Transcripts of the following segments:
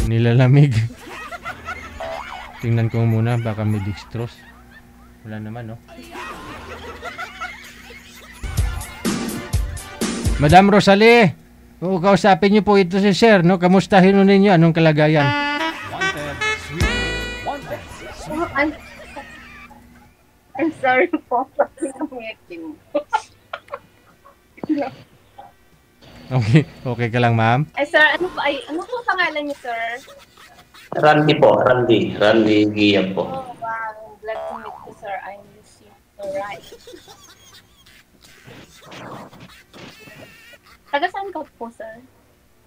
Nilalamig. Tingnan ko muna, baka may dextrose. Wala naman, no? Madam Rosalie, kausapin niyo po ito si Sir, no? Kamustahin mo ninyo, anong kalagayan? Oh, I'm sorry po. Okay ka lang, ma'am? Ay, sir, ano po pangalan niyo, sir? Randy po, Randy Gia po. Oh, wow. Glad to meet you, sir. I'm Lucy. Alright. Taga saan ka po, sir?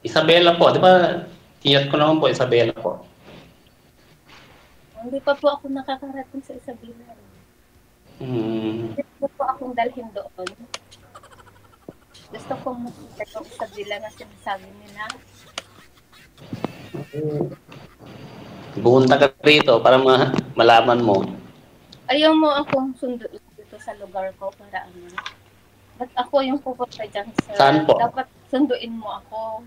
Isabela po, di ba? Tiyat ko naman po, Isabela po. Hindi pa po ako nakakarating sa Isabela. Hindi po akong dalhin doon. Gusto kong makita yung Isabela na sinasabi nila. Pumunta ka rito para malaman mo. Ayaw mo akong sunduin dito sa lugar ko para ano. Ba't ako yung pupunta dyan, sir? Saan po? Dapat sunduin mo ako.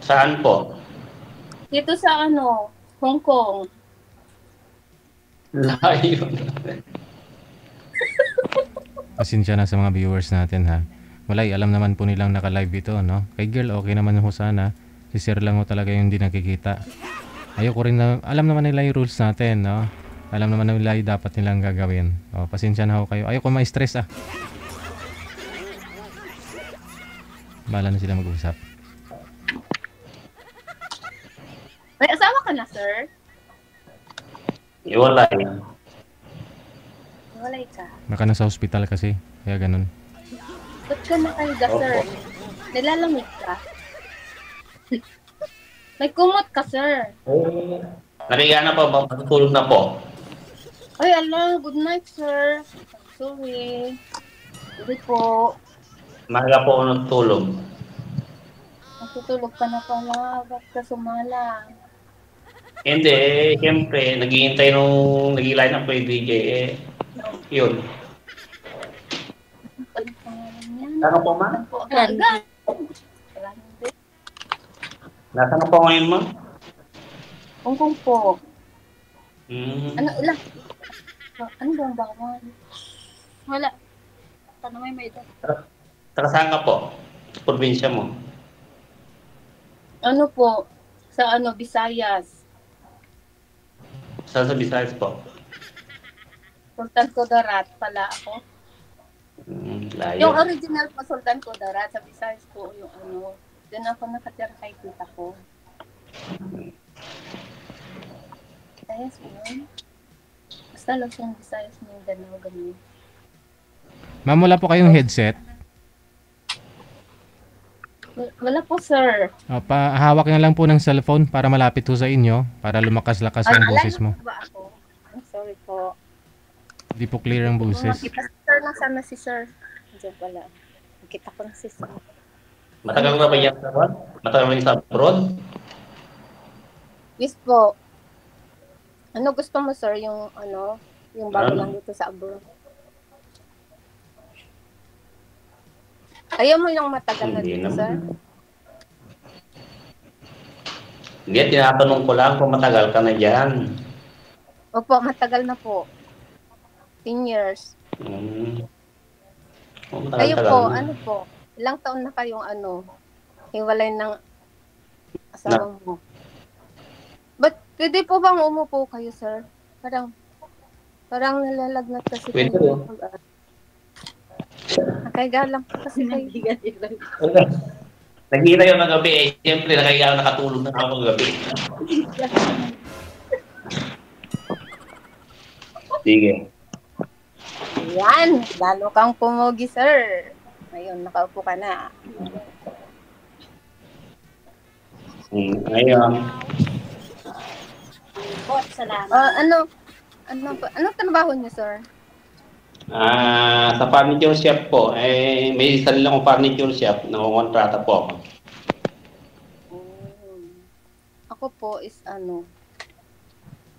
Saan po? Dito sa ano, Hong Kong. Layo. Pasensya na sa mga viewers natin, ha. Malay, alam naman po nilang naka-live ito, no? Kay girl, okay naman ho sana. Si Sir lang ho talaga yung hindi nakikita. Ayoko rin na, alam naman nila yung rules natin, no? Alam naman nila yung dapat nilang gagawin. O, pasensya na ho kayo. Ayoko ma-stress, ah. Bahala na sila mag-usap. May asawa ka na, sir? Iwalay. Walay ka. Baka nasa hospital kasi, kaya ganun. Ba't ka nakahiga, sir? Nilalamig ka? May kumot ka, sir. Nakiga na po, matutulog na po. Ay, ala, good night, sir. Sorry. Hindi po. Maga po ako natulog. Natutulog ka na pala. Ba't ka sumala? Hindi, siyempre, naghihintay nung nag-line up kay DJ, yun. Ano pangalan yan? Saan po, ma? Ano po ang halaga? Nasaan ka po ngayon, ma? Hong Kong po. Hmm. Ano ba ang bawal? Wala. Tanong may ito. Saka saan ka po? Sa probinsya mo? Ano po? Sa ano, Visayas. Saan sa Visayas po? Sultan Kudarat pala ako. Layo. Yung original po, Sultan Kudarat. Sa Visayas po yung ano. Doon ako nakatira kay tita ko. Visayas mo yun? Basta lang siyang Visayas mo yung Danao, ganun. Ma'am, wala po kayong headset? Wala po, sir. Hawak na lang po ng cellphone para malapit ho sa inyo, para lumakas-lakas ang boses mo. Ba ako? I'm sorry po. Hindi po clear ang boses. Makita si sir lang sana si sir. Diyan pala. Nakita ko na si sir. Matagal na ba yan sa abroad? Matagal na yan sa abroad? Yes po. Ano gusto mo, sir? Yung ano? Yung bago lang dito sa abroad. Ayaw mo yung matagal na Hindi dito, sir? naman. Hindi, tinatanong ko lang kung matagal ka na dyan. Opo, matagal na po. 10 years. Kayo po, Na. ano po? Ilang taon na kayong ano? Hiwalay ng asawa mo. But pwede po bang umupo kayo, sir? Parang nalalagnat kasi Pwede kayo. po. Nakaiga lang po kasi kayo. Naghihintay ako ng gabi eh. Siyempre, nakatulog na ako ng gabi. Sige. Yan, lalo kang pumogi, sir. Ngayon, nakaupo ka na. Ngayon. Salamat. Ano trabaho niyo, sir? Sa furniture shop po, may sarili akong furniture shop, nangungontrata po ako. Ako po is ano,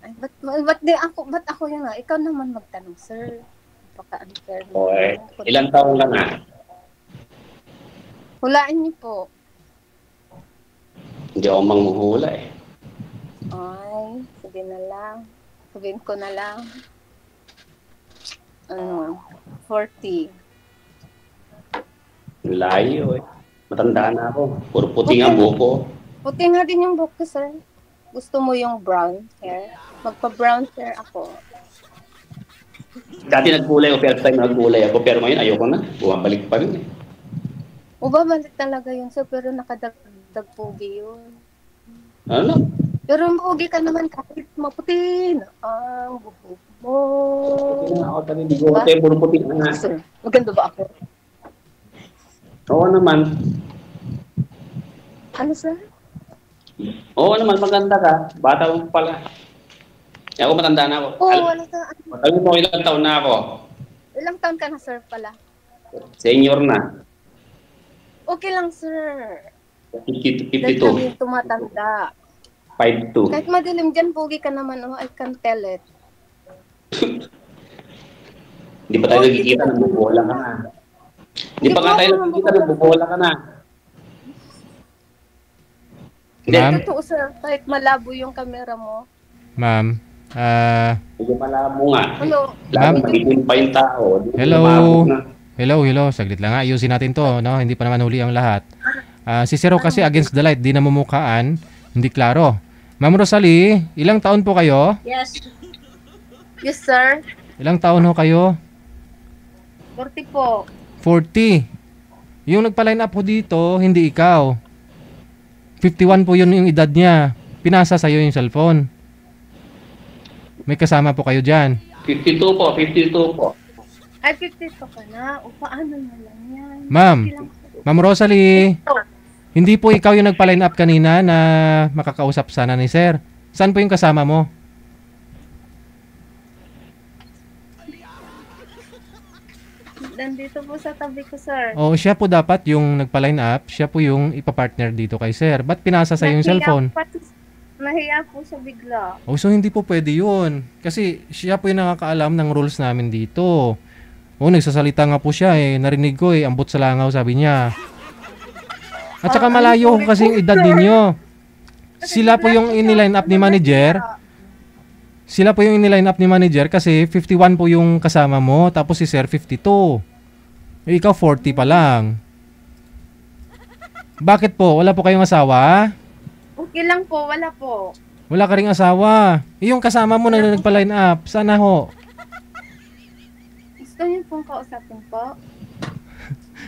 ay, ba't ako yun nga? Ikaw naman magtanong, sir. Napaka-unfair. Ilang taon lang Hulaan niyo po. Hindi ako manghuhula eh. Ay, sige na lang. Sabihin ko na lang. Ano, 40. Layo eh. Matanda na ako. Puro puti nga buko. Puti nga din yung buhok ko, sir. Gusto mo yung brown hair? Magpa-brown hair ako. Dati nagkulay ako, first time nagkulay ako. Pero ngayon ayoko na. Bumabalik pa rin eh. Babalik talaga yun, sir. Pero nakadagdag pogi yun. Ano? Pero pogi ka naman kahit maputi na ang buhok mo. Puti na ako talaga. Hindi ko tayo puro puti na. Sir, maganda ba ako? Oo naman. Ano, sir? Oo naman, maganda ka. Bata mo pala. Eh, ako matanda na ako. Oo, wala ka. Alam mo ilang taon na ako. Ilang taon ka na, sir, pala? Senior na. Okay lang, sir. 52. Dahil kami tumatanda. 5'2". Kahit madilim dyan, pogi ka naman. Oh, I can tell it. Hindi pa tayo nagkikita, nagbubola ka na. Hindi pa nga tayo nagkikita, nagbubola ka na. Hindi. Ma'am? Totoo, sir. Kahit malabo yung camera mo. Ma'am, Medyo malabo nga. Hello? Lalo magitin pa yung tao. Hello? Lumabot na. hello, saglit lang nga. Ayusin natin to, no? Hindi pa naman huli ang lahat. Si Zero kasi against the light, di namumukaan, hindi klaro. Ma'am Rosalie, ilang taon po kayo? Yes. Yes, sir. Ilang taon ho kayo? 40 po. 40. Yung nagpa-line up ho dito, hindi ikaw. 51 po yun yung edad niya. Pinasa sa'yo yung cellphone. May kasama po kayo dyan. 52 po. Ay, 50 ka na. O, paano naman yan? Ma'am, Okay lang. Ma'am Rosalie, Oh, hindi po ikaw yung nagpa-line up kanina na makakausap sana ni Sir. Saan po yung kasama mo? nandito po sa tabi ko, sir. O siya po dapat yung nagpa-line up, siya po yung ipapartner dito kay Sir. Ba't pinasa sa'yo yung cellphone? Nahiya po siya bigla. O so hindi po pwede yun. Kasi siya po yung nakakaalam ng rules namin dito. O nagsasalita nga po siya eh. Narinig ko eh. Ambot sa langaw sabi niya. At saka malayo ko kasi yung edad ninyo. Sila po yung iniline up ni manager. Sila po yung iniline up ni manager kasi 51 po yung kasama mo. Tapos si Sir 52. Eh, ikaw 40 pa lang. Bakit po? Wala po kayong asawa? Okay lang po, wala po. Wala ka ring asawa. Yung kasama mo na nagpa-line up. Sana ho. Gusto niyo pong kausapin po?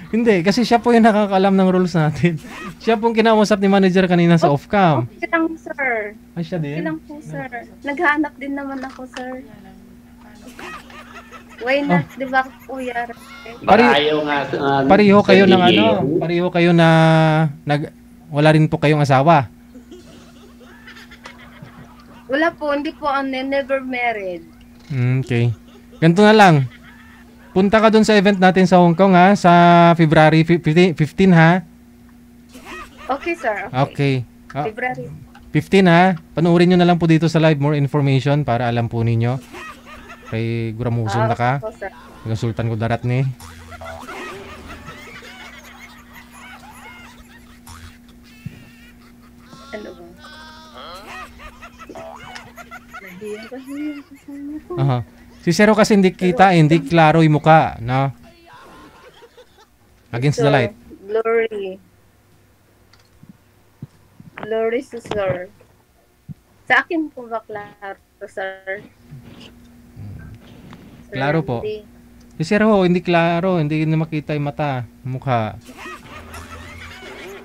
Hindi, kasi siya po yung nakakaalam ng rules natin. Siya pong kinausap ni manager kanina sa off-cam. Okay lang, sir. Ay, siya Okay din? lang po, sir. Naghanap din naman ako, sir. Why not? Di ba, kuya? Pare- Ayaw nga. Pareho kayo ng Sir ano? Diego. Pareho kayo na wala rin po kayong asawa. Wala po, hindi po, never married. Okay. Ganito na lang. Punta ka dun sa event natin sa Hong Kong ha, sa February 15 ha. Okay, sir. Okay. February. 15 ha. Panoorin nyo na lang po dito sa live more information para alam po ninyo. Kay Guramuson na ka. Okay po, sir. Yung sultan ko darat ni. Ano ba? Nahiya kasi yung kasama ko. Aha. Si Zero kasi hindi kita, hindi klaro yung muka, no? Against the Sir, light. Glory. Glory to sir. Sa akin po ba klaro, sir? Sir Klaro po. Randy. Si Zero, hindi klaro, hindi na makita yung mata, mukha.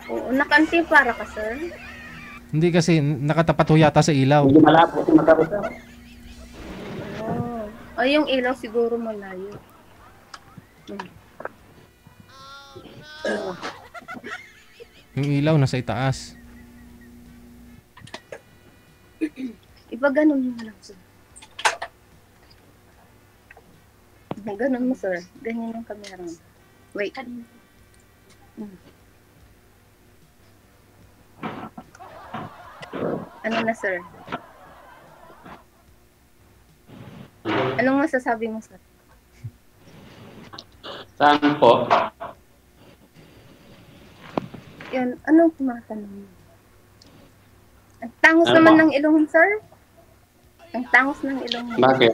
Oo, nakanti para ka, sir. Hindi kasi nakatapat ho yata sa ilaw. Hindi malabo kasi matapos na. Oh. Ay, yung ilaw siguro malayo. Yung ilaw nasa itaas. Iba ganun mo lang, sir. Ganun mo, sir. Ganyan yung camera mo. Wait. Ano na, sir? Anong masasabi mo, sir? Saan po? Yan, anong tumatanong mo? Ang tangos Ano naman po? ng ilong mo, sir. Ang tangos ng ilong mo. Bakit?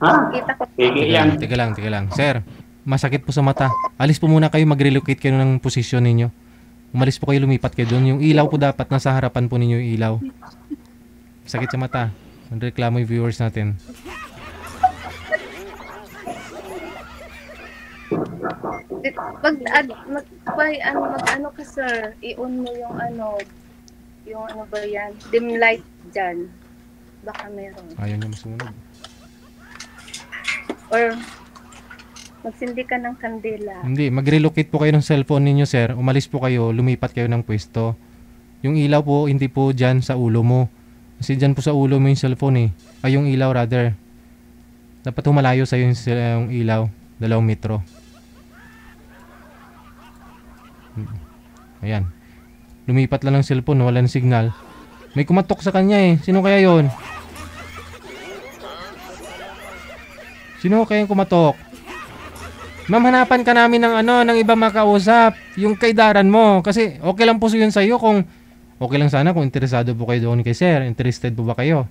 Ha? Kita ko. Sige yan. Teka lang. Sir, masakit po sa mata. Alis po muna kayo, mag-relocate kayo ng posisyon ninyo. Umalis po kayo, lumipat kayo doon. Yung ilaw po dapat nasa harapan po ninyo yung ilaw. Sakit sa mata. Reklamo yung viewers natin. Mag-ano ka, sir. I-on mo yung ano ba yan? Dim light dyan. Baka meron. Ayaw niya masunog. Or magsindi ka ng kandila. Hindi, mag-relocate po kayo ng cellphone ninyo, sir. Umalis po kayo, lumipat kayo ng pwesto. Yung ilaw po, hindi po dyan sa ulo mo. Kasi dyan po sa ulo mo yung cellphone eh. Ay, yung ilaw rather. Dapat humalayo sa'yo yung ilaw. 2 metro. Ayan. Lumipat lang ng cellphone, wala ng signal. May kumatok sa kanya eh. Sino kaya yon? Sino kaya yung kumatok? Ma'am, hanapan ka namin ng iba makausap. Yung kay Daran mo. Kasi okay lang po yun sa'yo kung okay lang sana kung interesado po kayo doon kay sir. Interested po ba kayo?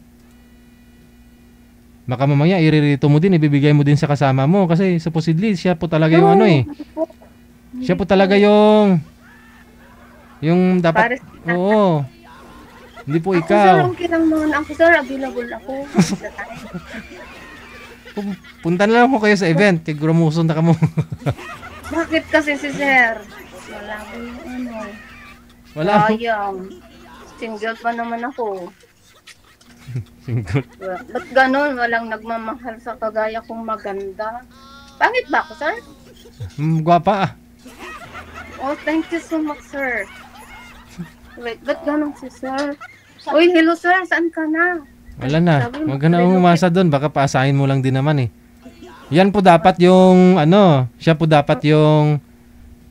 Baka mamaya iririto mo din, ibibigay mo din sa kasama mo. Kasi supposedly siya po talaga yung siya po talaga yung dapat. Oo. Hindi po Ako, ikaw. sir, okay lang naman ako, sir. Available ako. Punta na lang po kayo sa event. Kay Grumuson na ka mo. Bakit kasi si sir? Wala ko yung Wala po. sayang. Single pa naman ako. Single. Ba't ganun? Walang nagmamahal sa kagaya kong maganda. Pangit ba ako, sir? Gwapa ah. Oh, thank you so much, sir. Wait, ba't ganun si sir? Uy, hello, sir. Saan ka na? Wala na. Sabi mo, Huwag ka na umasa doon. Baka paasahin mo lang din naman eh. Yan po dapat yung siya po dapat yung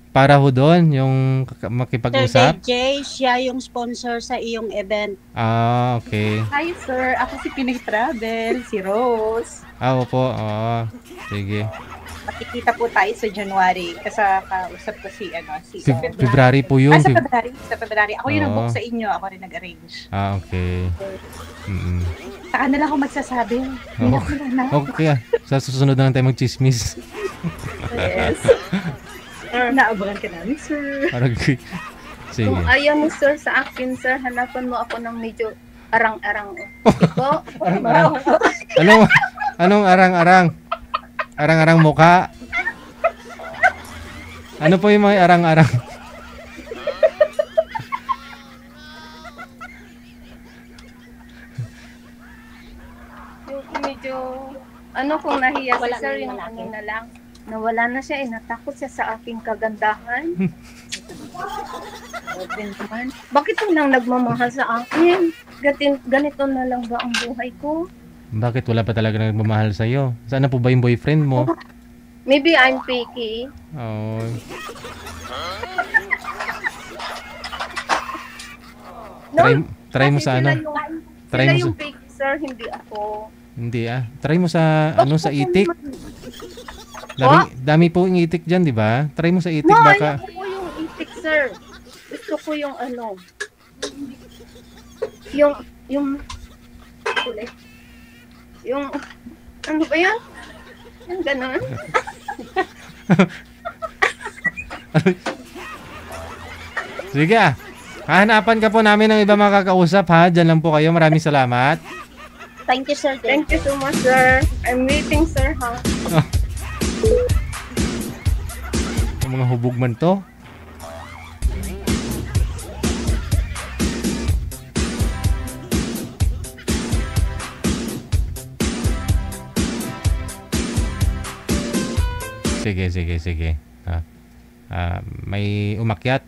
para ho doon, yung Sir makipag-usap. DJ, siya yung sponsor sa iyong event. Ah, okay. Hi sir, ako si Pinay Travel, si Rose. Ah, opo. Oo. Sige. Makikita po tayo sa January kasi kausap ko si February po yun. sa February. Sa February. Ako yung Oo. nag-book sa inyo, ako rin nag-arrange. Ah, okay. Mm-mm. Saka na lang ako magsasabi. Oo. Wala na. Okay ah. Sa susunod na lang tayo mag-chismis. Yes. Sir, naabangan ka namin, sir. Parang sige. Kung ayaw mo, sir, sa akin, sir, hanapan mo ako ng medyo arang-arang. Ito, Anong arang-arang? Arang-arang mukha? Ano po yung mga arang-arang? yung medyo, kung nahiya si Wala sir, na yung yung lalaki. na lang, nawala na siya, natakot siya sa aking kagandahan. Din naman. Bakit lang nagmamahal sa akin? Ganito na lang ba ang buhay ko? Bakit wala pa talaga nagmamahal sa'yo? Saan na po ba yung boyfriend mo? Maybe I'm picky. Oh. Try mo Kasi sa sila ano? yung- Try sila mo yung sa... picky, sir, hindi ako. Hindi ah. Try mo sa sa itik. Oh? Dami po yung itik dyan, di ba? Try mo sa itik No, baka... ayoko po yung itik, sir. Gusto ko yung yung ulit. Yung, ano ba yan? Yung ganun. Sige ah. Hahanapan ka po namin ng iba makakausap ha. Diyan lang po kayo. Maraming salamat. Thank you, Sir DJ. Thank you so much, sir. I'm waiting, sir, ha? Yung mga hubog man to. Sige. May umakyat.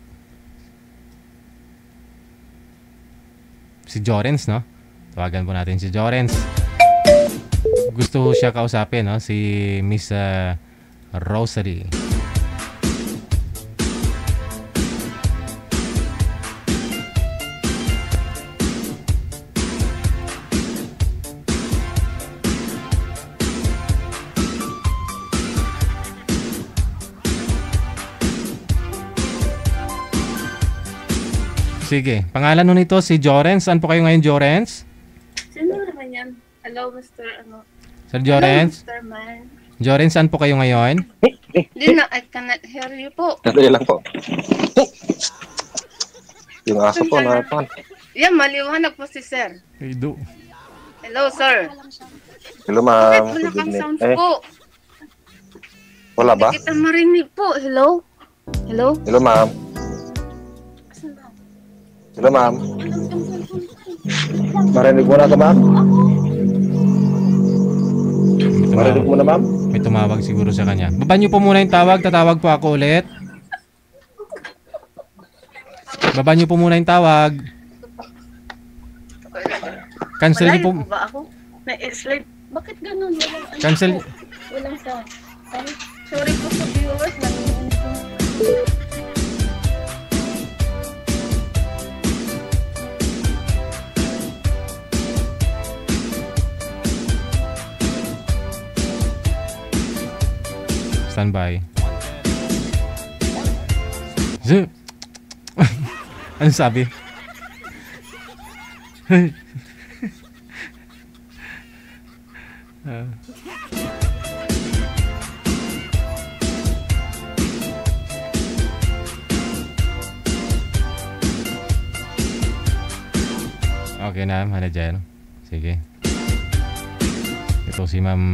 Si Jorens, no? Tawagan po natin si Jorens. Gusto siya kausapin, no? Si Miss Rosary. Si Sige. Pangalan nun nito si Jorens. Saan po kayo ngayon, Jorens? Sino naman yan? Hello, Mr. Ano? Sir Jorens? Hello, Mr. Man. Jorens, saan po kayo ngayon? Hindi na, I cannot hear you po. Sandali lang po. Yung aso po na pan. Yan, maliwanag po si Sir. Ido. Hello, Sir. Hello Bakit ma'am. wala Good kang evening. sounds Eh, po? wala ba? Hindi kita marinig po. Hello? Hello? Hello ma'am. Hello ma'am. Marinig mo na ka ma'am? Marinig mo na ma'am? May tumawag siguro sa kanya. Baba niyo po muna yung tawag. Tatawag po ako ulit. Baba niyo po muna yung tawag. Cancel niyo po. Malayo po ba ako? Na-slide. Bakit ganun? Walang, ano Cancel. po? Walang sound. Sorry po sa viewers. Nanonood po. Standby. Z. Ano sabi? Okay na, manager. Sige. Ito si Ma'am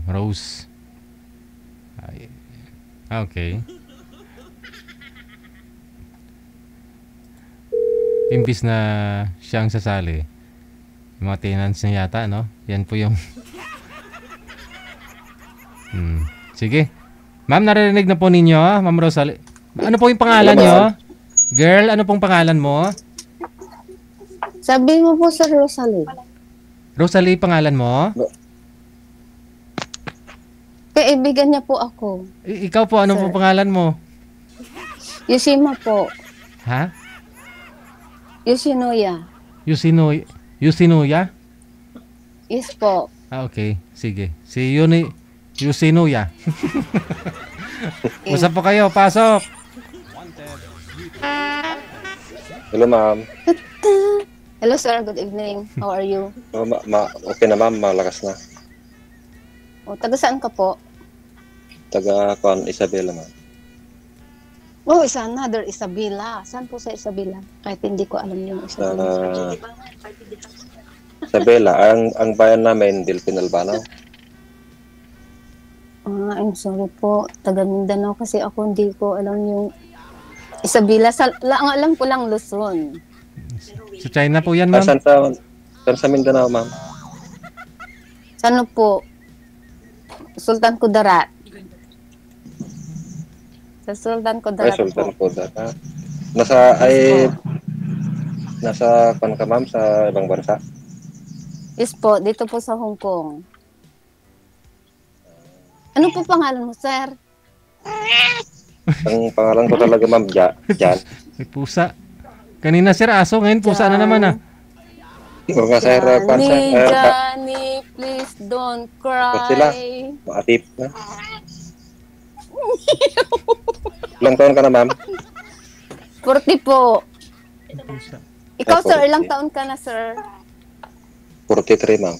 Rose. Ay. Okay. Imbis na siyang sasali, yung mga tenants niya yata, no? Yan po yung Sige. Ma'am, naririnig na po ninyo, Ma'am Rosalie. Ano po yung pangalan nyo? Girl, ano pong pangalan mo? Sabi mo po sa Rosalie. Rosalie, pangalan mo? Kaibigan niya po ako. Ikaw po, ano Sir. pong pangalan mo? Yushima po. Ha? Yoshinoya. Yusinuya? Yes po. Ah, okay. Sige. Si Yusinuya. Usap po kayo. Pasok. Hello ma'am. Hello sir, good evening. How are you? Oh, okay na ma'am, malakas na. O, taga saan ka po? Taga Isabela ma'am. Oh, isa another Isabela. Saan po sa Isabela? Kahit hindi ko alam yung Sa Isabela. Isabela, ang bayan namin, Delphin Albano. I'm sorry po. Taga Mindanao kasi ako hindi ko alam yung Isabela. Ang alam ko lang Luzon. Sa China po yan, Ah, ma'am. saan sa Mindanao ma'am? Saan po? Sultan Kudarat. Sa Sultan Ay, Kudarat Sultan po. Kudarat. Nasa kan ka ma'am sa ibang bansa. Yes po, dito po sa Hong Kong. Ano po pangalan mo, sir? Ang pangalan ko talaga ma'am, Jan. May pusa. Kanina sir, aso. Ngayon pusa na naman, ah. O nga sir, Johnny, please don't Ba't sila? cry. maatip na. Ilang taon ka na ma'am? 40 po. Pusa. Ikaw, Ay, sir, 40. ilang taon ka na, sir? 43 ma'am.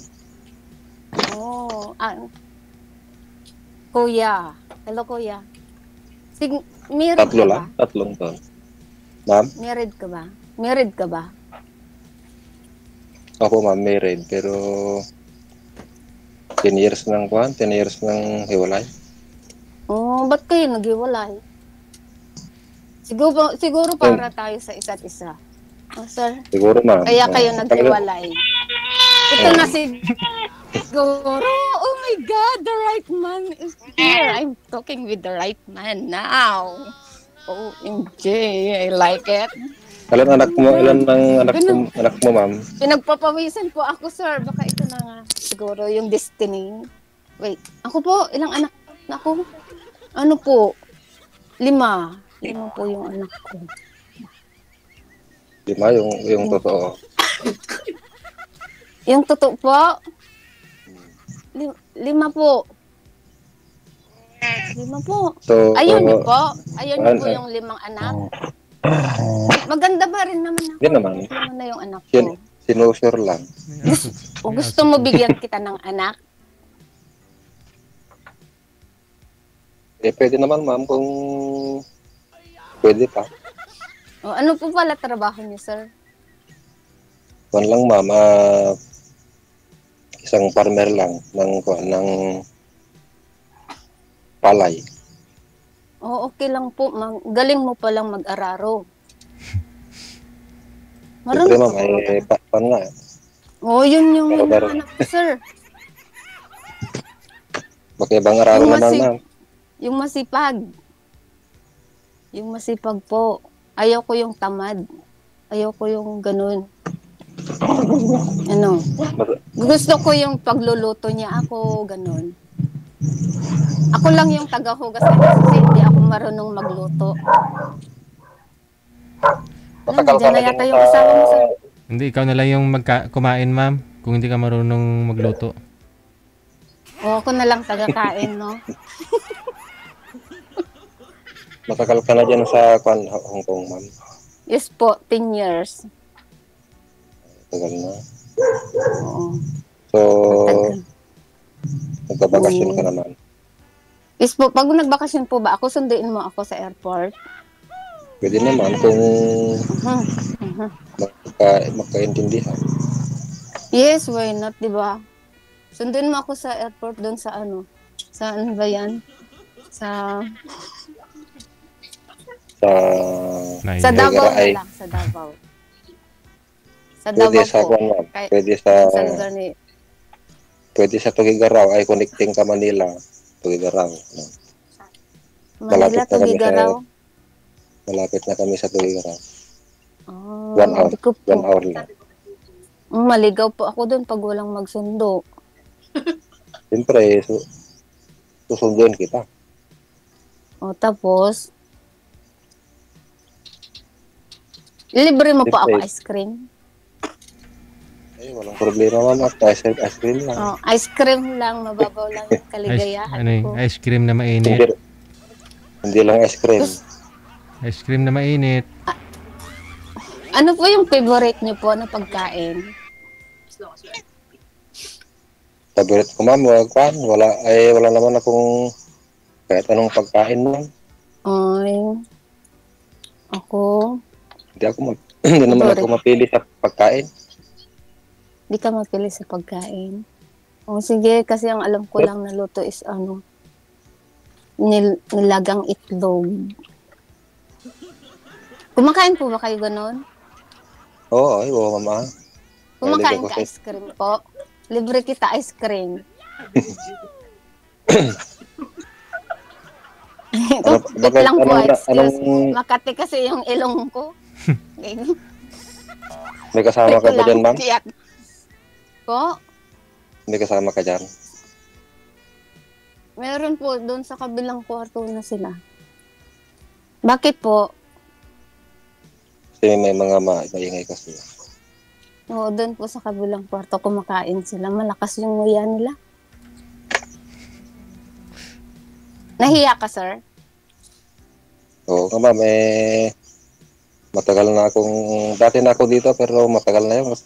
Oh, kuya. Hello, kuya. Married Tatlo ka lang? ba? Tatlong taon. Ma'am? Married ka ba? Married ka ba? Ako ma'am, married. Pero 10 years ng hiwalay. Oh, ba't kayo naghiwalay? Siguro para tayo sa isa't isa. Oh, sir. Siguro ma'am. Kaya kayo Oh, naghiwalay. Ito na siguro. Oh my God, the right man is here. I'm talking with the right man now. OMG, I like it. Ilan anak mo? Ilan ang anak mo ma'am? Pinagpapawisan po ako, sir. Baka ito na nga. Siguro yung destiny. Wait, ako po, ilang anak na ako? Ano po? 5. 5 po yung anak ko. 5 yung totoo. Yung totoo po? 5 po. 5 po. So, Ayun niyo po. Ayun niyo po yung 5 anak. Maganda ba rin naman ako? Hindi naman. Ano na yung anak Sin ko? sinusure lang. O gusto mo bigyan kita ng anak? Pwede naman, ma'am, kung pwede pa. O ano po pala trabaho niyo, sir? Kung lang, ma'am, isang farmer lang ng palay. O okay lang po. Galing mo palang mag-araro. Siyempre, Marunong ma'am, ka ba? nga. O yun yung Pero- hinahanap ko, sir. Bakibang araro Yung naman, ma'am. Yung masipag. Yung masipag po. Ayaw ko yung tamad. Ayaw ko yung ganun. Ano? Gusto ko yung pagluluto niya ako, ganun. Ako lang yung tagahugas kasi hindi ako marunong magluto. Matagal ka Diyan na na yata din yung asawa mo, sir. Hindi, ikaw na lang yung kumain, ma'am. Kung hindi ka marunong magluto. O ako na lang tagakain, no? Matagal ka na dyan sa Hong Kong, ma'am. Yes po, 10 years. Matagal na. Oo. So, Matagal. nagkabakasyon ka naman. Yes po, pag nagbakasyon po ba ako, sunduin mo ako sa airport? Pwede naman kung Uh-huh. magkaintindihan. Yes, why not, di ba? Sunduin mo ako sa airport doon sa ano? Saan ba yan? Sa Nice. sa Davao ay- na lang, sa Davao. Sa Pwede Davao sa po. kwan, ma'am. Kay- Pwede sa lugar ni... pwede sa Tugigaraw ay connecting ka Manila. Tugigaraw. No? Manila, Malapit na kami Tugigaraw. Malapit na kami sa Tugigaraw. Oh, 1 hour. hindi ko 1 po. hour lang. Maligaw po ako doon pag walang magsundo. Siyempre, susunduin kita. O tapos, libre mo po ako Siyempre. ice cream. Ay, walang problema, ma'am. Ice cream lang. Oh, ice cream lang, mababaw lang yung kaligayahan Ano ko. yung ice cream na mainit. Hindi lang ice cream. Ice cream na mainit. Ano po yung favorite niyo po na pagkain? Favorite ko, ma'am, wala naman akong kahit anong pagkain, ma'am. Ay, ako, Hindi naman Favorite. ako mapili sa pagkain. di ka mapili sa pagkain. O sige, kasi ang alam ko lang na luto is ano, nilagang itlog. Kumakain po ba kayo ganon? Oo, mama. Kumakain Mahilig ako ka ice cream po? Libre kita ice cream. Wait lang po, excuse. Makati kasi yung ilong ko. May kasama ka ba dyan, ma'am? Po, May kasama ka dyan? meron po doon sa kabilang kwarto na sila. Bakit po? Kasi may mga maingay kasi. Oo, doon po sa kabilang kwarto kumakain sila. Malakas yung nguya nila. Nahiya ka, sir? Oo, ma'am, matagal na akong, dati na ako dito pero matagal na yun.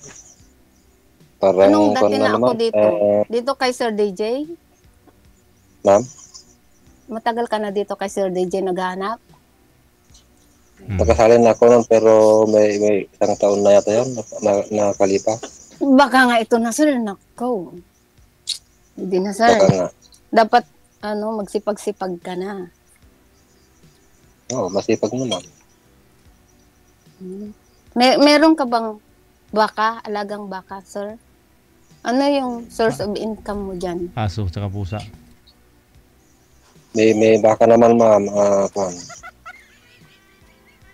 Parang, Anong dati na ako naman, dito? Dito kay Sir DJ? ma'am, Matagal ka na dito kay Sir DJ naghanap? nakasalin na ako nun pero may isang taon na yata yun, nakalipa. Baka nga ito na, sir. Nako. Hindi na, sir. Baka nga. Dapat, magsipag-sipag ka na. Oo, masipag naman. Meron ka bang baka, alagang baka, sir? Ano yung source of income mo dyan? Aso, tsaka pusa. May baka naman, ma'am. Kwan.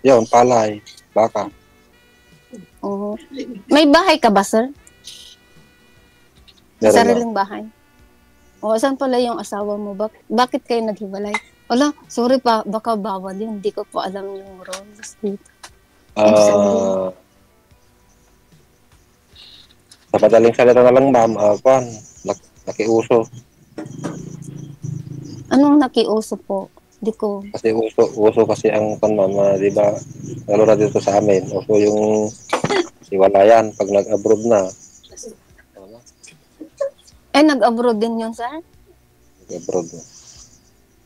Yun, palay, baka. Oo. May bahay ka ba, sir? Meron Sariling bahay? O, saan pala yung asawa mo? Bakit kayo naghiwalay? Wala, sorry pa, baka bawal yun. Hindi ko po alam yung rules dito. Sa madaling salita na lang, ma'am, nakiuso. Anong nakiuso po? Di ko. Kasi uso kasi ang panmama, di ba? Ano na dito sa amin, uso yung hiwalayan pag nag-abroad na. Nag-abroad din yun, sir? Nag-abroad na.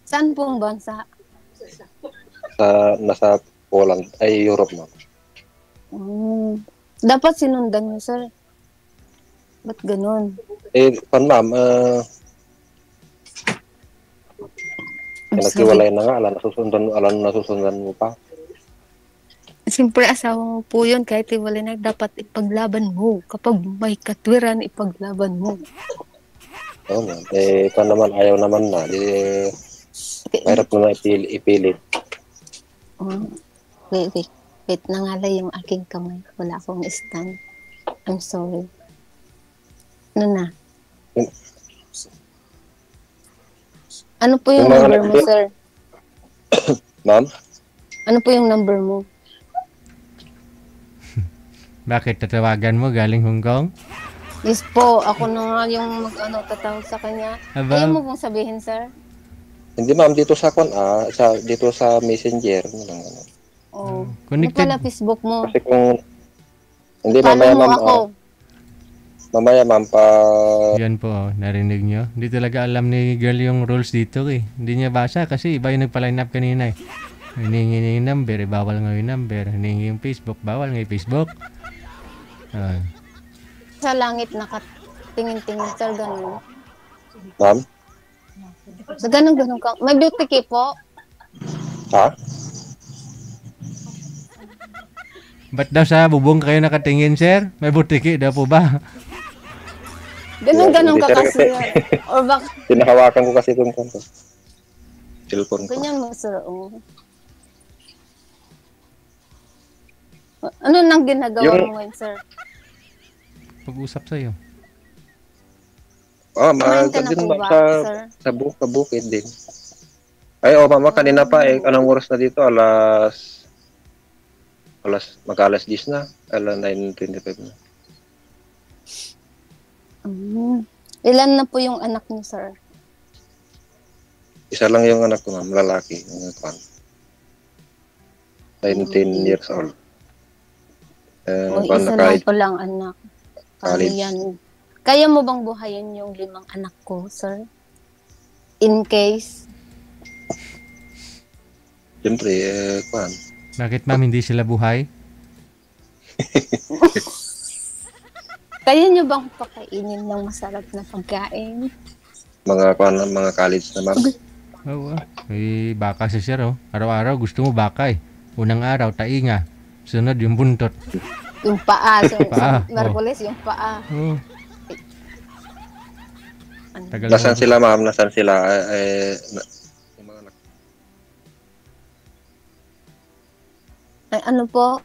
Saan pong bansa? Nasa Poland, ay Europe na. Dapat sinundan niyo, sir. Ba't ganun? Panmam, I'm sorry. naghiwalay na nga, alam nasusundan mo pa. Siyempre, asawa mo po yun. Kahit iwalay na, dapat ipaglaban mo. Kapag may katwiran, ipaglaban mo. Oo nga. Pa naman, ayaw naman na. Mahirap mo na ipilit. Wait, nangalay yung aking kamay. Wala akong stand. I'm sorry. Ano na? Ano po yung number mo, sir? Ma'am? Ano po yung number mo? Bakit tatawagan mo galing Hong Kong? Yes po, ako na nga yung tatawag sa kanya. Aba. Ayaw mo pong sabihin, sir? Hindi ma'am, dito sa dito sa Messenger. Oh. Ano Connected. pala Facebook mo? Kasi kung hindi Follow mamaya mo ma'am, ako. mamaya ma'am Yan po, narinig nyo. Hindi talaga alam ni girl yung rules dito eh. Hindi niya basa kasi iba yung nagpa-line up kanina eh. Hiningi yung number, bawal nga yung number. Hiningi yung Facebook, bawal nga yung Facebook. Sa langit nakatingin-tingin, sir, ganun. ma'am? Sa ganun ka. May beauty key po. Ha? Ba't daw sa bubong kayo nakatingin, sir? May butiki daw po ba? Ganun Hindi, ka sir, kasi. Or baka, Pinahawakan ko kasi itong cellphone ko. ganyan mo, sir. Oh. Ano nang ginagawa mo ngayon, sir? Pag-usap sa'yo. Kumain ka na Din po ma'am, ba, sir? sa bukid din. Ay, mama, kanina pa anong oras na dito? Mag-alas 10 na. 9:25 na. Ilan na po yung anak niyo, sir? Isa lang yung anak ko, ma'am, lalaki. 19 years old. Isa lang po lang anak. College. Yan. Kaya mo bang buhayin yung 5 anak ko, sir? In case? Siyempre, Bakit ma'am hindi sila buhay? Kaya nyo bang pakainin ng masarap na pagkain? mga college na, ma'am. Oo. May baka si sir oh. Araw-araw gusto mo baka eh. Unang araw, tainga. Sunod yung buntot. Yung paa. So, Paa, sa Merkulis, yung paa. Oo. Tagal Nasaan mo- sila, ma'am? Nasaan sila? Yung mga anak. Ay, ano po?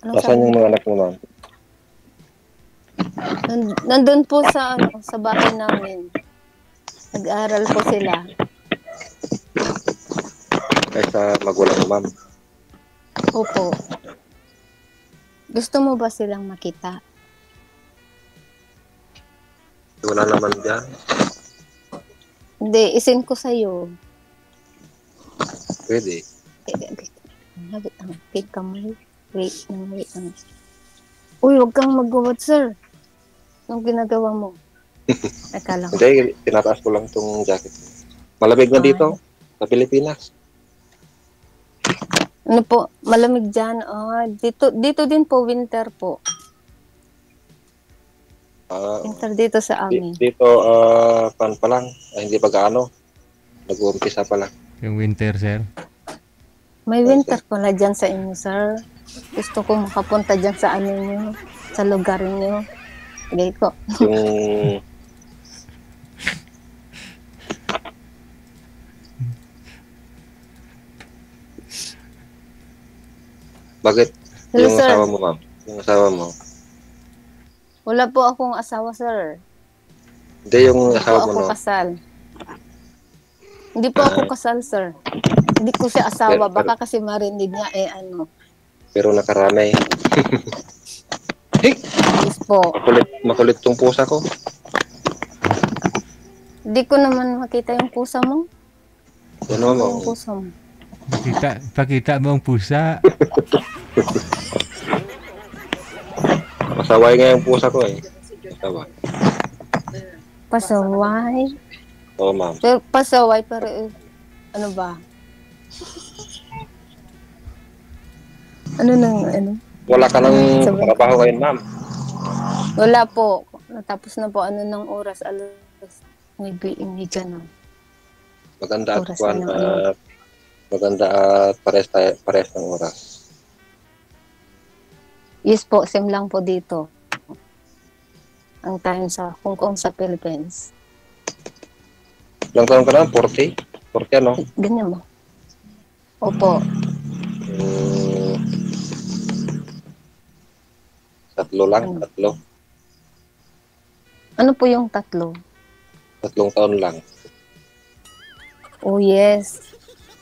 Anong Nasaan yung mga anak mo, ma'am? Nandun po sa bahay namin. Nag-aaral po sila. Sa magulang mo, ma'am. Opo. Gusto mo ba silang makita? Wala naman dyan. Hindi, isin ko sa'yo. Pwede. Wait, Uy, huwag kang mag-gawad, sir. Anong ginagawa mo? Akala ko. Hindi, tinataas ko lang itong jacket. Malamig na dito, sa Pilipinas. Ano po, malamig dyan. Dito din po, winter po. Winter dito sa amin. Dito, pan pa lang. Hindi pa gaano. Nag-uumpisa pa lang. Yung winter, sir. May winter pala dyan sa inyo, sir. Gusto ko makapunta dyan sa nyo, sa lugar nyo. Sige ko. Yung... Bakit? Hello, Yung sir. asawa mo, ma'am? Yung asawa mo? Wala po akong asawa, sir. Hindi, yung Hindi po asawa mo, ako no? kasal. Hindi po ako kasal, sir. Hindi ko siya asawa. Baka kasi marinig niya, Pero nakarami. Yes po. Makulit tong pusa ko. Hindi ko naman makita yung pusa mo. Yan Ano ma'am. yung pusa mo? Pakita mo ang pusa. Masaway nga yung pusa ko eh. Masaway. Pasaway. Oo ma'am. Pero pasaway, pero ano ba? Ano nang ano? Wala ka ng Sabi- trabaho ngayon ma'am. Wala po. Natapos na po ano ng oras. Alas 9:30 na. Maganda at Oras kuwan, na ng ano. maganda at pares ng oras. Yes po, same lang po dito. Ang time sa Hong Kong sa Philippines. Ilang taon ka na? 40? 40 ano? Ganyan ba? Opo. Tatlo lang, Ano? tatlo. Ano po yung tatlo? 3 taon lang. Oh yes.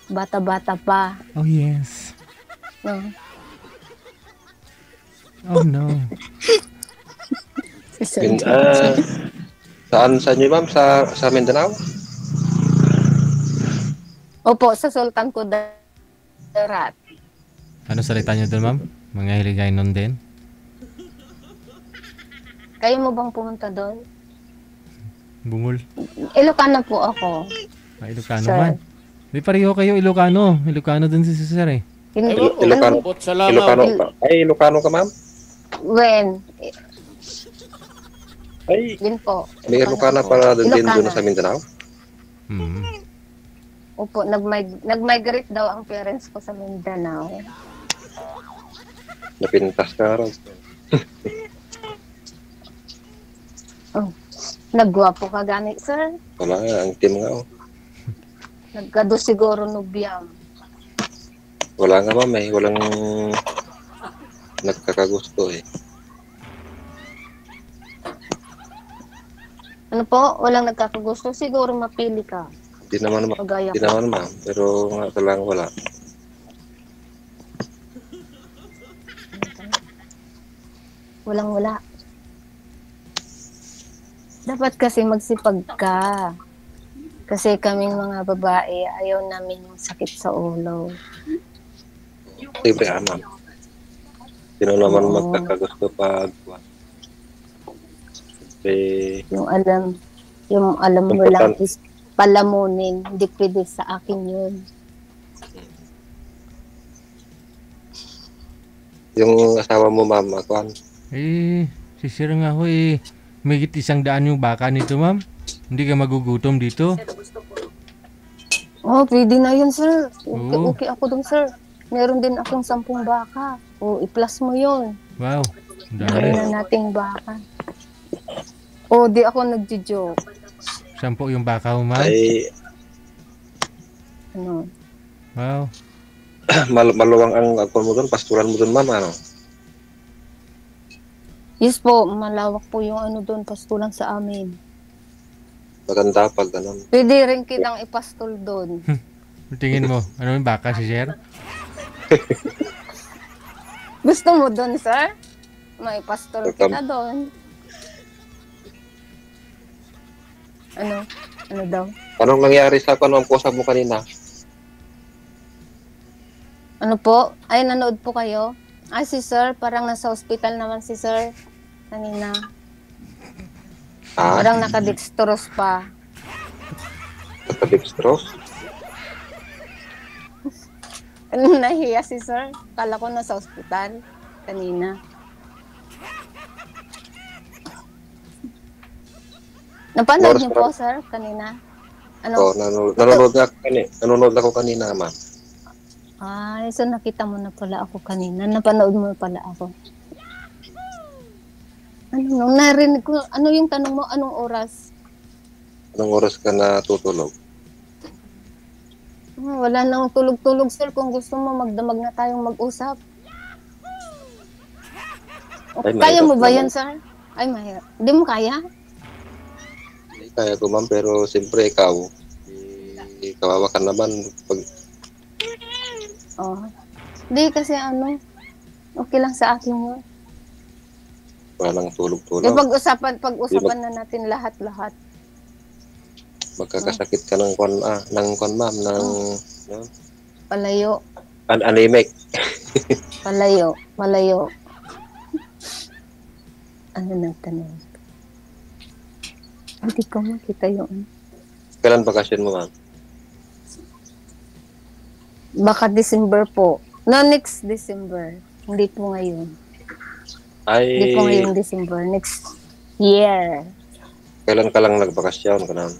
Bata-bata pa. Oh yes. No? Oh no. Yun, saan nyo ma'am? Sa Mindanao? Opo, sa Sultan Kudarat. Ano salita niyo doon, ma'am? Mga hiligay nun din? Kayo mo bang pumunta doon? Bungol. Ilocano po ako. Ilocano Sir. man. Di pareho kayo Ilocano. Ilocano din si Sir eh. Hindi. Ilocano. Ano? Ilocano ka. Ay, Ilocano ka ma'am? When? Ay, Yun po. may Ilocana para din Ilocana. doon sa Mindanao? Hmm. Opo, nag-migrate daw ang parents ko sa Mindanao. Napintas ka raw. Oh, nagwapo ka gani, sir. Wala nga, ang team nga oh. Nagkado siguro nubyam. Wala nga ma'am eh. Walang nagkakagusto eh. Ano po? Walang nagkakagusto. Siguro mapili ka. Hindi naman ma'am. Pagaya Hindi ko. naman ma'am. Pero nga talagang wala. Walang-wala. Dapat kasi magsipag ka. Kasi kaming mga babae, ayaw namin yung sakit sa ulo. Siyempre ma'am. Sino naman Oo. magkakagusto pag siyempre Yung alam mo lang is palamunin. Hindi pwede sa akin yun. yung asawa mo ma'am, akuan. Eh, si Sir nga ho eh. May 100 yung baka nito, ma'am. Hindi ka magugutom dito. Oh, pwede na yun, sir. Okay, Oo. okay ako dun, sir. Meron din akong 10 baka. O, i-plus mo yun. Wow. Ang dami. Meron na nating baka. O, di ako nagjo-joke. 10 yung baka mo, ma'am. Ay, Ano? Wow. maluwang ang akuan mo doon, pasturan mo doon ma'am, ano? Yes po, malawak po yung ano doon, pastulan sa amin. Maganda pag ganun. Pwede rin kitang ipastol doon. Tingin mo, ano yung baka si Sir? Gusto mo doon, sir? May pastol kita doon. Ano? Ano daw? Anong nangyari sa kanong pusa mo kanina? Ano po? Ay, nanood po kayo? Ay, si sir, parang nasa hospital naman si sir. Kanina. Ha? Parang nakadextrose pa. Nakadextrose? Nahiya si sir. Kala ko nasa hospital. Kanina. Napanood niyo po, sir, kanina? Oo, Ano? nanonood ako kanina ma'am. Ay, so nakita mo na pala ako kanina. Napanood mo pala ako. Ano, nung narinig ko, ano yung tanong mo? Anong oras? Anong oras ka na tutulog? Wala nang tulog-tulog, sir. Kung gusto mo, magdamag na tayong mag-usap. Ay, Kaya mo mahirap ba naman. yan, sir? Ay, mahirap. Hindi mo kaya? Kaya ko ma'am, pero siyempre ikaw, kawawa ka naman pag Oh. Hindi kasi ano, okay lang sa akin yun. wala nang Eh, tulog-tulog. pag-usapan na natin lahat-lahat. magkakasakit ka ng kwan ma'am, ng Palayo. anemic. Palayo. Malayo. Ano nang tanong? Hindi ko makita yung... Kailan bakasyon mo, ma'am? Baka December po. No, next December. Hindi po ngayon. Hindi po Ay, ngayong December. Next year. kailan ka lang nagbakasyon ka na?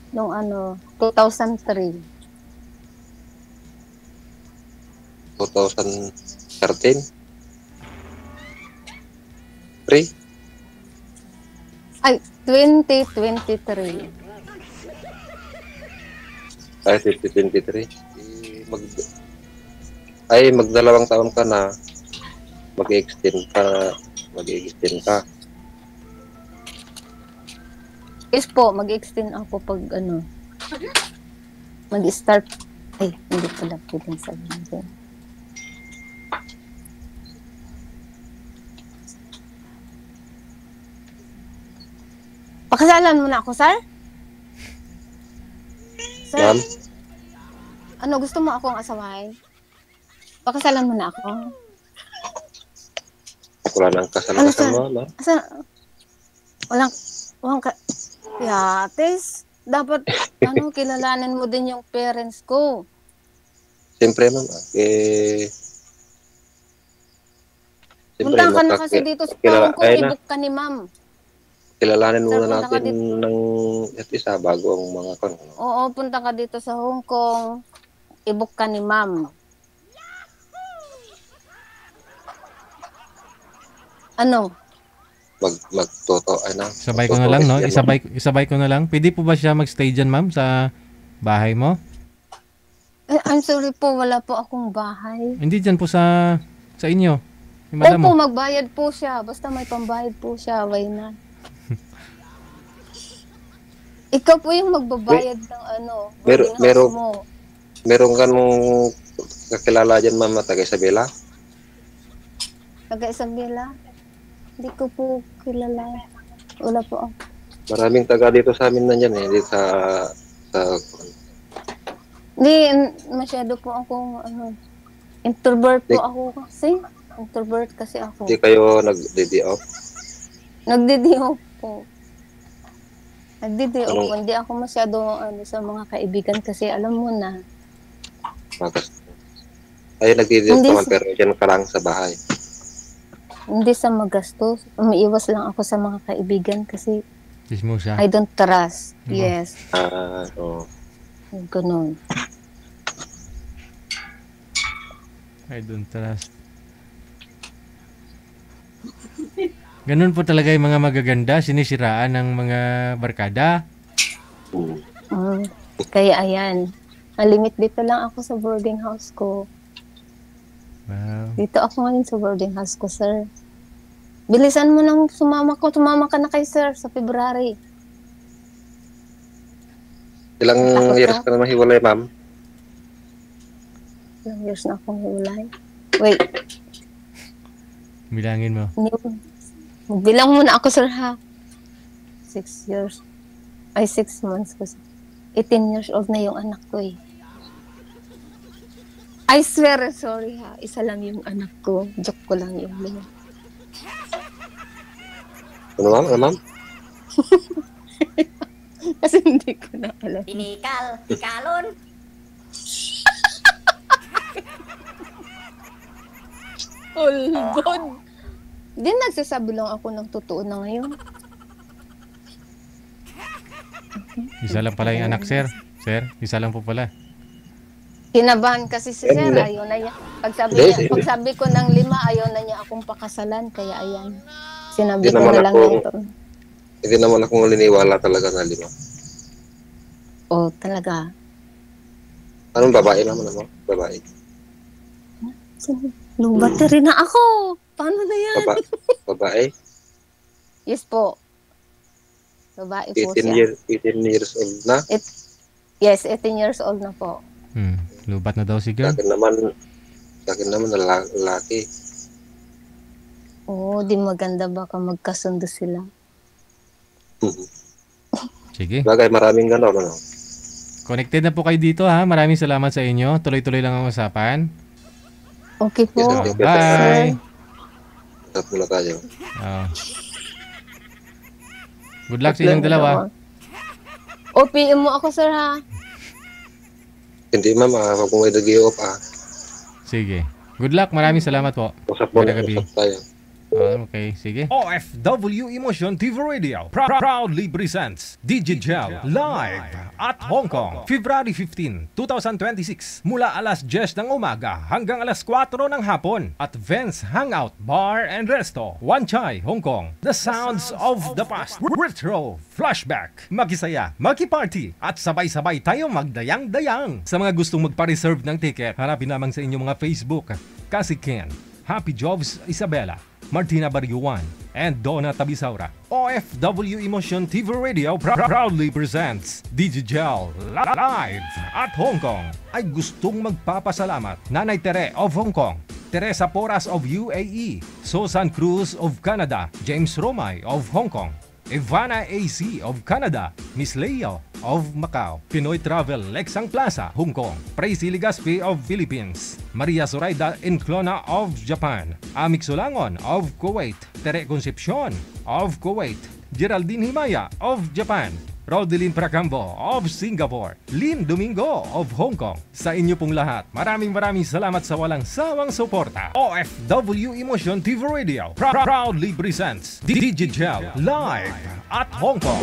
Nung ano, 2003. 2013? 3? Ay, 2023. Ay, 2023. Magdalawang taon ka na, mag-extend ka. Yes po, mag-extend ako pag ano, mag-start. Ay, hindi pala pwedeng sabihin. Pakasalan mo na ako, sir? Sir, Ma'am, ano, gusto mo akong asawahin? Pakasalan mo na ako. wala nang Ano, sir? kasal-kasal mo, ma'am. Walang Yates, dapat, ano, kilalanin mo din yung parents ko. Siyempre, ma'am, Punta ka na kasi dito sa kilala- Hong Kong, ayun na. i-book ka ni ma'am. kilalanin Sir, muna punta ka natin dito. ng at isa bago ang mga kan. Oo, punta ka dito sa Hong Kong, i-book ka ni ma'am. Ano? Magtoto, ay na. Isabay ko na lang, no? Isabay ko na lang. Pwede po ba siya magstay dyan, ma'am, sa bahay mo? Eh, I'm sorry po, wala po akong bahay. Hindi dyan po sa inyo. Yung madam Opo, mo. magbayad po siya. Basta may pambayad po siya, why not? Ikaw po yung magbabayad ng ano, boarding house Meron- mo. Meron ka mong kakilala dyan, ma'am, taga Isabela? Taga Isabela? Hindi ko po kilala. Wala po ako. Maraming taga dito sa amin nandiyan dito sa Hindi, masyado po akong ano, introvert po ako kasi. Introvert kasi ako. hindi kayo nag-DD off. Nagdidiho po. Nagdidiho Anong- po. Hindi ako masyado ano, sa mga kaibigan kasi alam mo na. Ay, nag-DD off Hindi naman, pero dyan ka lang sa bahay. Hindi sa magastos. Umiiwas lang ako sa mga kaibigan kasi Chismo siya. I don't trust. Oo. Yes. Oo. Ganun. I don't trust. Ganun po talaga yung mga magaganda, sinisiraan ng mga barkada. Kaya ayan. Malimit dito lang ako sa boarding house ko. Wow. Dito ako ngayon sa boarding house ko, sir. Bilisan mo nang sumama ko. Sumama ka na kay sir sa February. Ilang Takot years ka? ka na mahiwalay, ma'am? Ilang years na akong hiwalay. Wait. Bilangin mo. Magbilang muna ako, sir, ha? 6 years. Ay, 6 months kasi. 18 years old na yung anak ko, eh. I swear, sorry, ha? Isa lang yung anak ko. Joke ko lang yung mga. Ano, ma'am? Ano, ma'am? Kasi hindi ko na alam. Ikalon. Oh, God. Di nagsasabi lang ako ng totoo na ngayon. Isa lang pala yung anak, sir. Sir, isa lang po pala. Kinabahan kasi si sir, Hindi. ayaw na niya. Pagsabi ko ng 5, ayaw na niya akong pakasalan. Kaya ayan, sinabi Hindi ko naman na lang ako- ito. Hindi naman akong naniniwala talaga na 5. Oh, talaga. Anong babae naman ako? Babae. Low battery na ako. Paano na yan? Babae? Yes po. Babae po 18 siya. 18 years old na. Yes, 18 years old na po. Lubat na daw si Sa girl. akin naman lalaki. Oo, di maganda baka magkasundo sila. Sige. Bagay, maraming gano'n. Ano? Connected na po kayo dito ha. Maraming salamat sa inyo. Tuloy-tuloy lang ang usapan. Okay po. Yes, Oh, sir. bye. Stop muna tayo. Oh. Good luck sa inyong dalawa. O, PM mo ako, sir, ha? Hindi ma'am, wag mong i-off Sige. Good luck. Maraming salamat po. Usap muna, Magandang gabi. usap tayo. Okay, sige. OFW Emotion TV Radio proudly presents Digigel live at Hong Kong, February 15, 2026 mula alas 10 ng umaga hanggang alas 4 ng hapon at Vance Hangout Bar and Resto, Wan Chai, Hong Kong. The sounds of the past, retro, flashback, makisaya, makiparty at sabay-sabay tayong magdayang-dayang. Sa mga gustong magpa-reserve ng ticket, hanapin lamang sa inyong mga Facebook, Kasi Ken, Happy Jobs Isabela, Martina Bariuan, and Donna Tabisaura. OFW Emotion TV Radio proudly presents Digigel live at Hong Kong. Ay gustong magpapasalamat Nanay Tere of Hong Kong, Teresa Porras of UAE, Susan Cruz of Canada, James Romay of Hong Kong, Ivana AC of Canada, Miss Leo of Macau, Pinoy Travel Lexang Plaza, Hong Kong, Praise Ligaspi of Philippines, Maria Zoraida Enclona of Japan, Amik Sulangon of Kuwait, Tere Concepcion of Kuwait, Geraldine Himaya of Japan, Rodeline Pracambo of Singapore, Lynn Domingo of Hong Kong. Sa inyo pong lahat, maraming salamat sa walang sawang suporta. OFW Emotion TV Radio proudly presents Digigel live at Hong Kong.